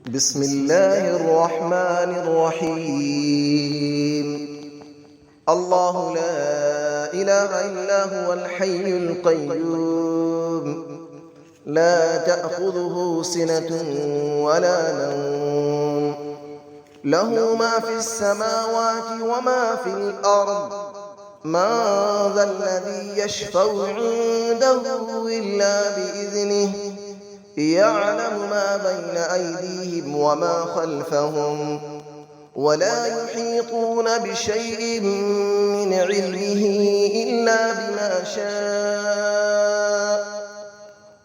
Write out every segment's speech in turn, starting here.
بسم الله الرحمن الرحيم. الله لا إله إلا هو الحي القيوم، لا تأخذه سنة ولا نوم، له ما في السماوات وما في الأرض. من ذا الذي يشفع عنده إلا بإذنه، يعلم ما بين أيديهم وما خلفهم، ولا يحيطون بشيء من علمه إلا بما شاء.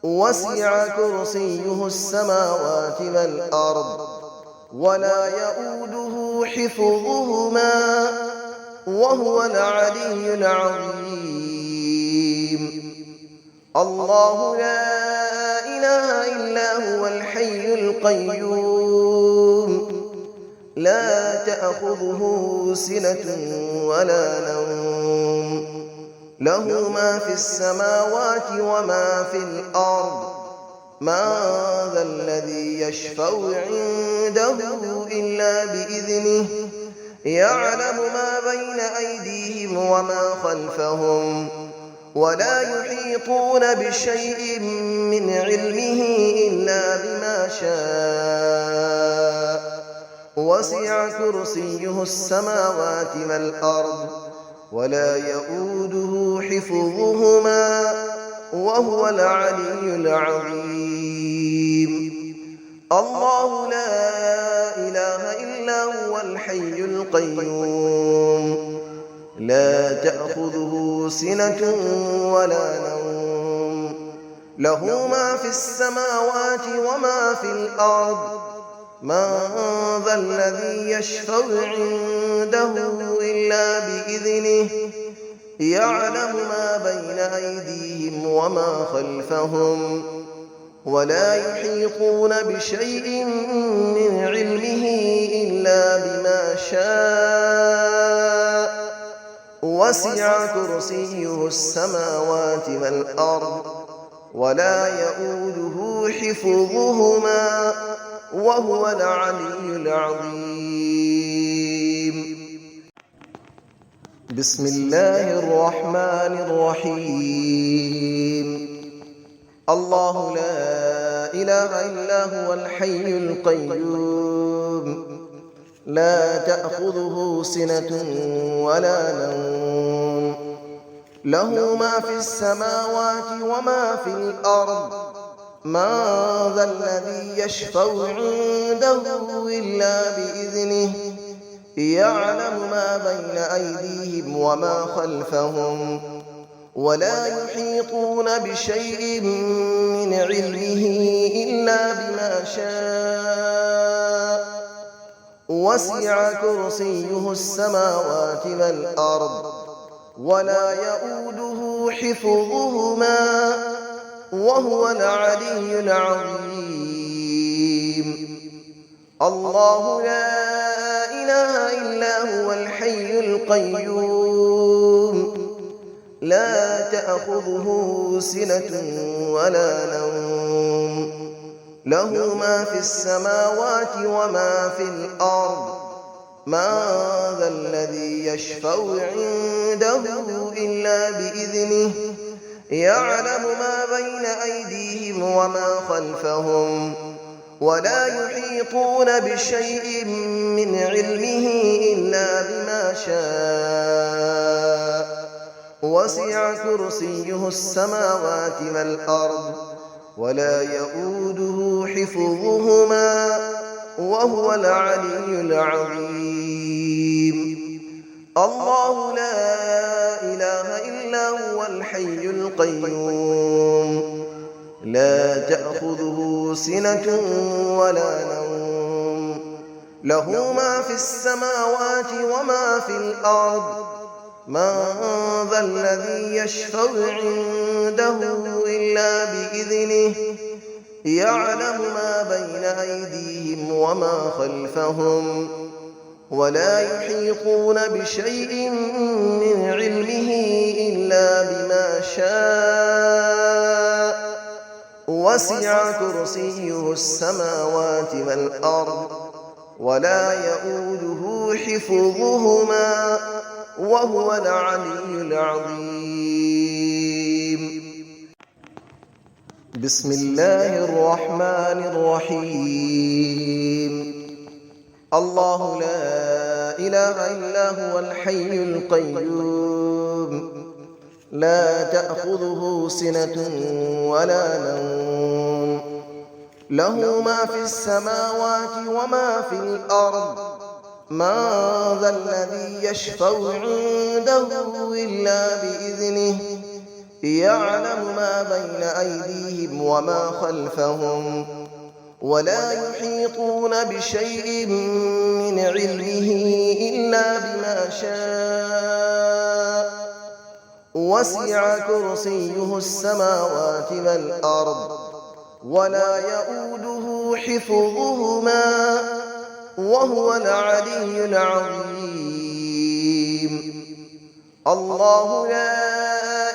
وسع كرسيه السماوات والأرض، ولا يؤوده حفظهما، وهو العلي العظيم. الله لا إله إلا هو الحي القيوم، لا تأخذه سنة ولا نوم، له ما في السماوات وما في الأرض. من ذا الذي يشفع عنده إلا بإذنه، يعلم ما بين أيديهم وما خلفهم، ولا يحيطون بشيء من علمه إلا بما شاء. وسع كرسيه السماوات والأرض، ولا يؤوده حفظهما، وهو العلي العظيم. الله لا إله إلا هو الحي القيوم، لا تأخذه سنة ولا نوم، له ما في السماوات وما في الأرض. من ذا الذي يشفع عنده إلا بإذنه، يعلم ما بين أيديهم وما خلفهم، ولا يحيطون بشيء من علمه إلا بما شاء. وسع كرسيه السماوات والأرض، ولا يؤوده حفظهما، وهو العلي العظيم. بسم الله الرحمن الرحيم. الله لا إله إلا هو الحي القيوم، لا تأخذه سنة ولا نوم، له ما في السماوات وما في الأرض. من ذا الذي يشفع عنده إلا بإذنه، يعلم ما بين أيديهم وما خلفهم، ولا يحيطون بشيء من علمه إلا بما شاء. وسع كرسيه السماوات والأرض، ولا يؤوده حفظهما، وهو العلي العظيم. الله لا إله إلا هو الحي القيوم، لا تأخذه سنة ولا نوم، له ما في السماوات وما في الأرض. من ذا الذي يشفع عنده إلا بإذنه، يعلم ما بين أيديهم وما خلفهم، ولا يحيطون بشيء من علمه إلا بما شاء. وسع كرسيه السماوات والأرض، ولا يؤوده حفظهما، وهو العلي العظيم. الله لا إله إلا هو الحي القيوم، لا تأخذه سنة ولا نوم، له ما في السماوات وما في الأرض. من ذا الذي يشفع عنده إلا بإذنه، يعلم ما بين أيديهم وما خلفهم، ولا يحيطون بشيء من علمه إلا بما شاء. وسع كرسيه السماوات والأرض ولا يؤوده حفظهما وهو العلي العظيم. بسم الله الرحمن الرحيم. الله لا إله إلا هو الحي القيوم لا تأخذه سنة ولا نوم له ما في السماوات وما في الأرض من ذا الذي يشفع عنده إلا بإذنه يعلم ما بين أيديهم وما خلفهم ولا يحيطون بشيء من علمه إلا بما شاء وسع كرسيه السماوات والأرض ولا يؤوده حفظهما وهو العلي العظيم. الله لا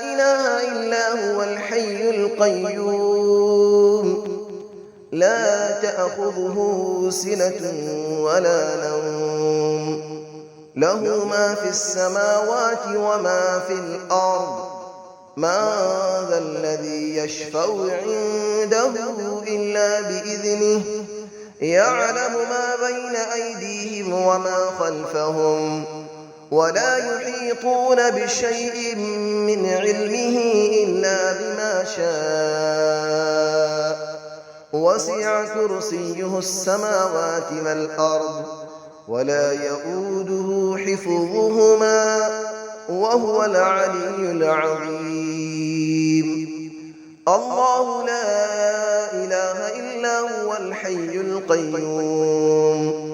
إله إلا هو الحي القيوم لا تأخذه سنة ولا نوم له ما في السماوات وما في الأرض من ذا الذي يشفع عنده إلا بإذنه يعلم ما بين أيديهم وما خلفهم ولا يحيطون بشيء من علمه إلا بما شاء وسع كرسيه السماوات والأرض ولا يؤوده حفظهما وهو العلي العظيم. الله لا إله إلا هو الحي القيوم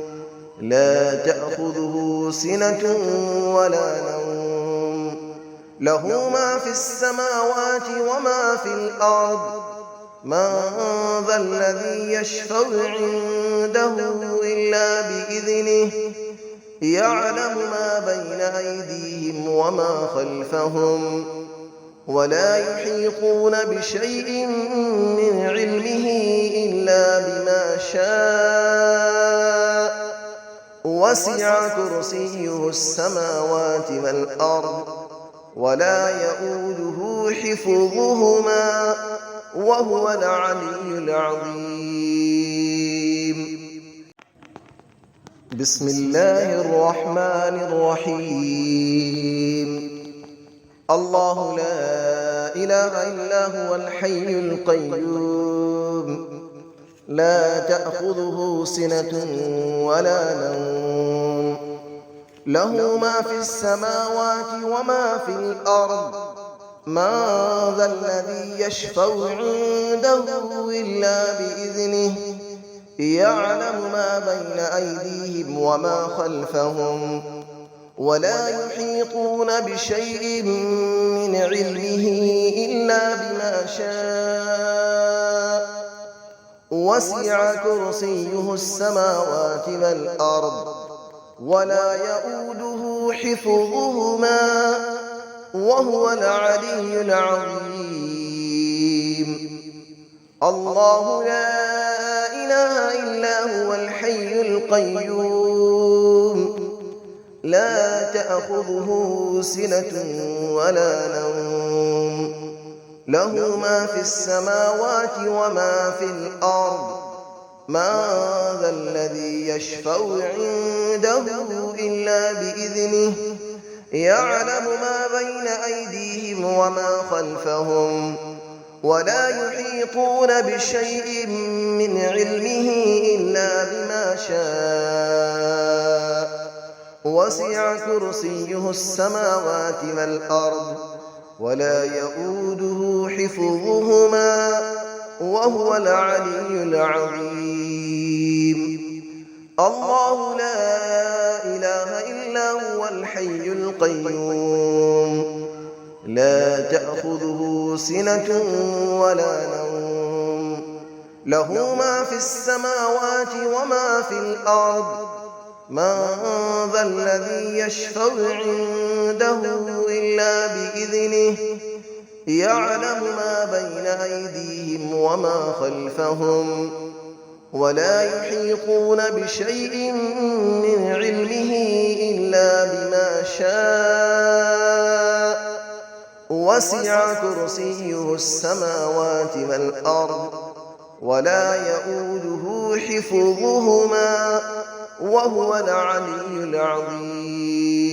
لا تأخذه سنة ولا نوم له ما في السماوات وما في الأرض من ذا الذي يشفع عنده إلا بإذنه يعلم ما بين أيديهم وما خلفهم ولا يحيطون بشيء من علمه إلا بما شاء وسع كرسيه السماوات والأرض ولا يؤوده حفظهما وهو العلي العظيم. بسم الله الرحمن الرحيم. الله لا إله إلا هو الحي القيوم لا تأخذه سنة ولا نوم له ما في السماوات وما في الأرض من ذا الذي يشفع عنده إلا بإذنه يعلم ما بين أيديهم وما خلفهم ولا يحيطون بشيء من علمه إلا بما شاء وسع كرسيه السماوات والأرض ولا يؤوده حفظهما وهو العلي العظيم. الله لا إله إلا هو الحي القيوم لا تأخذه سنة ولا نوم له ما في السماوات وما في الأرض من ذا الذي يشفع عنده إلا بإذنه يعلم ما بين أيديهم وما خلفهم ولا يحيطون بشيء من علمه إلا بما شاء وسع كرسيه السماوات والأرض ولا يؤوده حفظهما وهو العلي العظيم. الله لا إله إلا هو الحي القيوم لا تأخذه سنة ولا نوم له ما في السماوات وما في الأرض من ذا الذي يشفع عنده إلا بإذنه يعلم ما بين أيديهم وما خلفهم ولا يحيطون بشيء من علمه إلا بما شاء وسع كرسيه السماوات والأرض ولا يئوده حفظهما وهو العلي العظيم